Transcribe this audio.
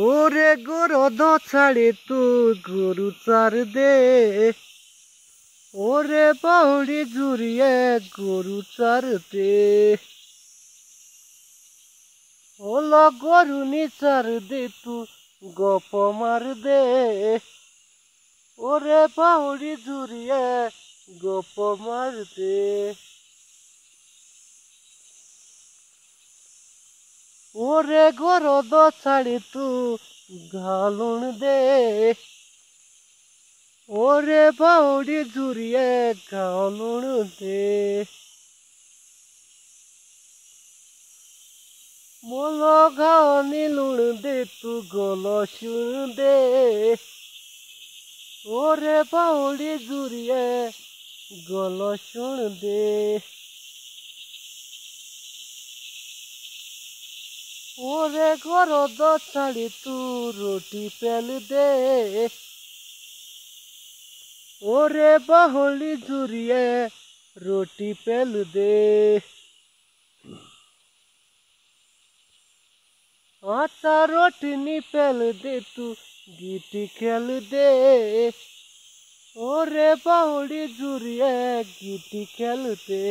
ওরে গরদ ছাড়ে তু গরু চার দে, ওরে বাউড়ি জুড়িয়ে গরু চার দে, ওলো গরু নি চার দে তু গপ মার দে, ওরে বাউড়ি জুড়িয়ে গপ মার দে। ওরে গরদ ছাড়ি তু ঘালুন দে, ওরে বাউড়ি জুড়িয়ে ঘালুন দে। মোলো ঘাওনি লুণ দে তু গল শুন দে, ওরে বাউড়ি জুড়িয়ে গল শুন দে। ওরে গরদ ছাড়ি তু রুটি পেল দে, ওরে বাহুলি জুড়িয়ে রুটি পেল দে। आचा रोटनी पेल दे तू गीटी खेल दे, ओरे बाउड़ी जुरिए गीटी खेल दे।